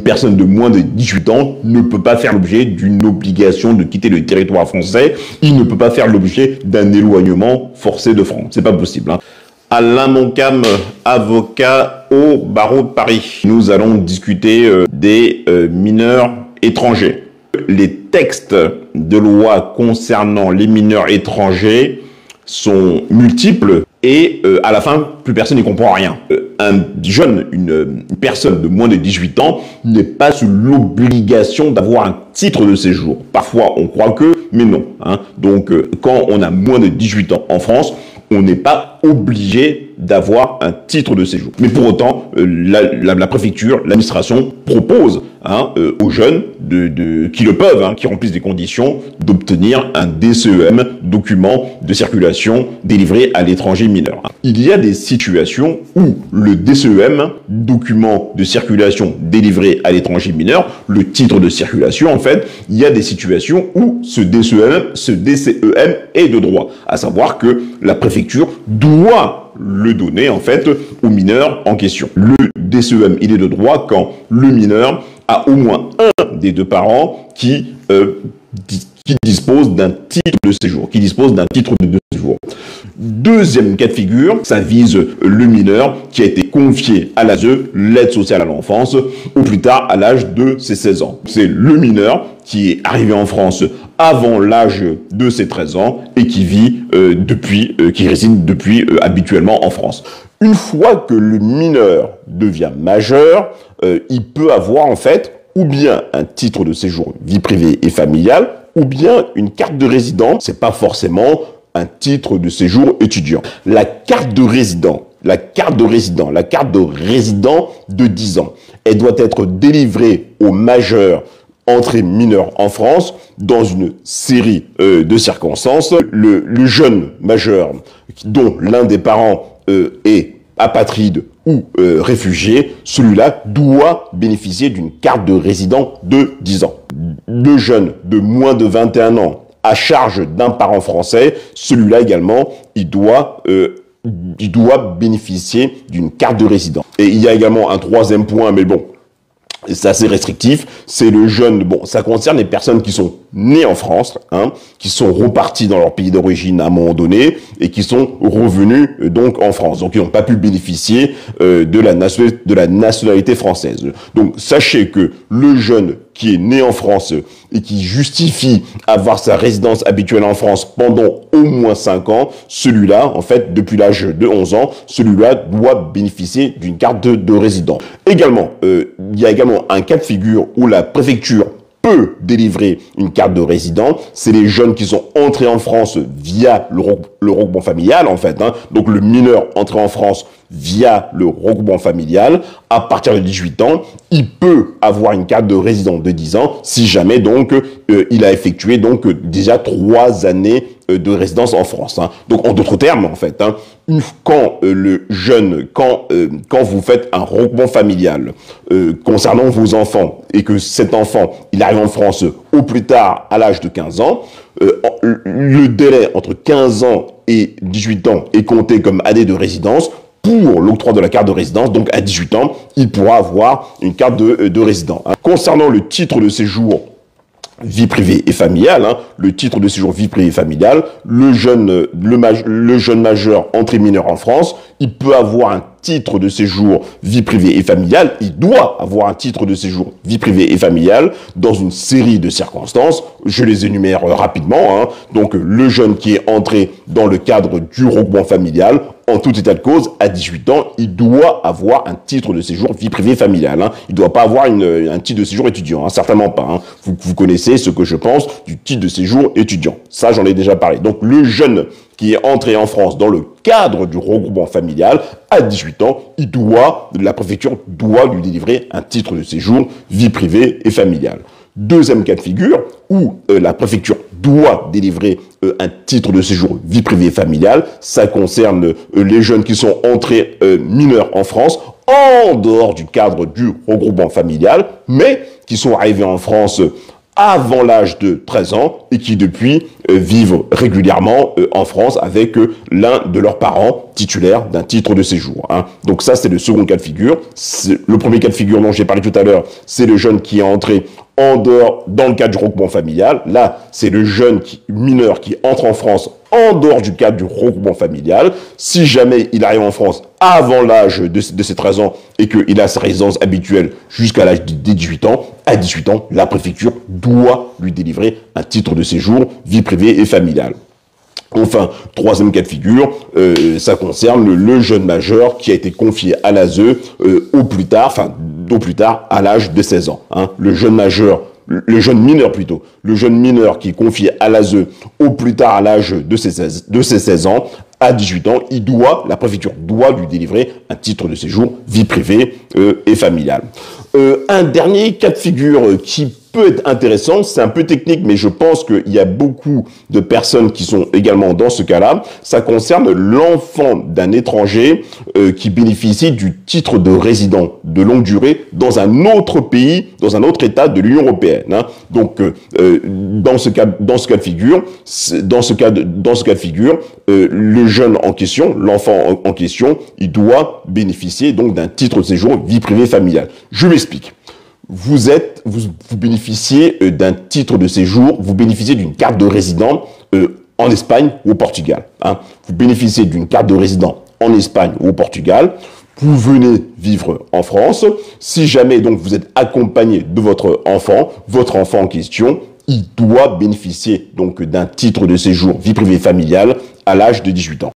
personne de moins de 18 ans ne peut pas faire l'objet d'une obligation de quitter le territoire français. Il ne peut pas faire l'objet d'un éloignement forcé de France. C'est pas possible, hein. Alain Moncam, avocat au barreau de Paris. Nous allons discuter des mineurs étrangers. Les textes de loi concernant les mineurs étrangers sont multiples et à la fin, plus personne n'y comprend rien. Un jeune, une personne de moins de 18 ans n'est pas sous l'obligation d'avoir un titre de séjour. Parfois, on croit que, mais non, hein. Donc, quand on a moins de 18 ans en France, on n'est pas obligé d'avoir un titre de séjour. Mais pour autant, la préfecture, l'administration propose aux jeunes qui le peuvent, qui remplissent des conditions, d'obtenir un DCEM, document de circulation délivré à l'étranger mineur. Il y a des situations où le DCEM, document de circulation délivré à l'étranger mineur, le titre de circulation en fait, il y a des situations où ce DCEM est de droit, à savoir que la préfecture doit le donner en fait au mineur en question. Le DCEM, il est de droit quand le mineur a au moins un des deux parents qui dispose d'un titre de séjour, Deuxième cas de figure, ça vise le mineur qui a été confié à l'ASE, l'aide sociale à l'enfance, au plus tard à l'âge de ses 16 ans. C'est le mineur qui est arrivé en France avant l'âge de ses 13 ans et qui réside depuis habituellement en France. Une fois que le mineur devient majeur, il peut avoir en fait ou bien un titre de séjour vie privée et familiale, ou bien une carte de résident. C'est pas forcément un titre de séjour étudiant. La carte de résident de 10 ans, elle doit être délivrée aux majeurs entrés mineurs en France dans une série de circonstances. Le jeune majeur dont l'un des parents est apatride ou réfugié, celui-là doit bénéficier d'une carte de résident de 10 ans. Le jeune de moins de 21 ans à charge d'un parent français, celui-là également, il doit bénéficier d'une carte de résident. Et il y a également un troisième point, mais bon, c'est assez restrictif, c'est le jeune, ça concerne les personnes qui sont nées en France, qui sont reparties dans leur pays d'origine à un moment donné, et qui sont revenus donc en France. Donc ils n'ont pas pu bénéficier de la nationalité française. Donc sachez que le jeune qui est né en France et qui justifie avoir sa résidence habituelle en France pendant au moins 5 ans, celui-là, en fait, depuis l'âge de 11 ans, celui-là doit bénéficier d'une carte de résident. Également, il y a également un cas de figure où la préfecture peut délivrer une carte de résident, c'est les jeunes qui sont entrés en France via le regroupement familial, en fait. Donc le mineur entré en France via le regroupement familial, à partir de 18 ans, il peut avoir une carte de résident de 10 ans si jamais donc il a effectué donc déjà 3 années de résidence en France. Donc en d'autres termes, en fait, quand vous faites un regroupement familial concernant vos enfants et que cet enfant il arrive en France au plus tard à l'âge de 15 ans, le délai entre 15 ans et 18 ans est compté comme année de résidence. Pour l'octroi de la carte de résidence, donc à 18 ans, il pourra avoir une carte de résident. Concernant le titre de séjour vie privée et familiale, le titre de séjour vie privée et familiale, le jeune majeur entré mineur en France, il peut avoir un titre de séjour vie privée et familiale, il doit avoir un titre de séjour vie privée et familiale dans une série de circonstances. Je les énumère rapidement. Donc le jeune qui est entré dans le cadre du regroupement familial, en tout état de cause, à 18 ans, il doit avoir un titre de séjour vie privée et familiale. Il ne doit pas avoir un titre de séjour étudiant, certainement pas. Vous connaissez ce que je pense du titre de séjour étudiant. Ça, j'en ai déjà parlé. Donc le jeune qui est entré en France dans le cadre du regroupement familial, à 18 ans, la préfecture doit lui délivrer un titre de séjour vie privée et familiale. Deuxième cas de figure, où la préfecture doit délivrer un titre de séjour vie privée et familiale, ça concerne les jeunes qui sont entrés mineurs en France, en dehors du cadre du regroupement familial, mais qui sont arrivés en France avant l'âge de 13 ans et qui depuis vivent régulièrement en France avec l'un de leurs parents titulaires d'un titre de séjour. Hein. Donc ça, c'est le second cas de figure. Le premier cas de figure dont j'ai parlé tout à l'heure, c'est le jeune qui est entré en dehors, dans le cadre du regroupement familial. Là, c'est le jeune mineur qui entre en France en dehors du cadre du regroupement familial. Si jamais il arrive en France avant l'âge de ses 13 ans et qu'il a sa résidence habituelle jusqu'à l'âge de 18 ans, à 18 ans, la préfecture doit lui délivrer un titre de séjour, vie privée et familiale. Enfin, troisième cas de figure, ça concerne le jeune majeur qui a été confié à l'ASE au plus tard à l'âge de 16 ans. Hein. Le jeune mineur qui est confié à l'ASE au plus tard à l'âge de ses 16 ans, à 18 ans, la préfecture doit lui délivrer un titre de séjour, vie privée et familiale. Un dernier cas de figure qui peut être intéressant, c'est un peu technique, mais je pense qu'il y a beaucoup de personnes qui sont également dans ce cas-là. Ça concerne l'enfant d'un étranger qui bénéficie du titre de résident de longue durée dans un autre pays, dans un autre État de l'Union européenne. Hein. Donc, dans ce cas de figure, le jeune en question, l'enfant en question, il doit bénéficier donc d'un titre de séjour vie privée familiale. Je m'explique. Vous bénéficiez d'un titre de séjour, vous bénéficiez d'une carte de résident en Espagne ou au Portugal. Hein. Vous bénéficiez d'une carte de résident en Espagne ou au Portugal. Vous venez vivre en France. Si jamais donc vous êtes accompagné de votre enfant en question, il doit bénéficier donc d'un titre de séjour vie privée familiale à l'âge de 18 ans.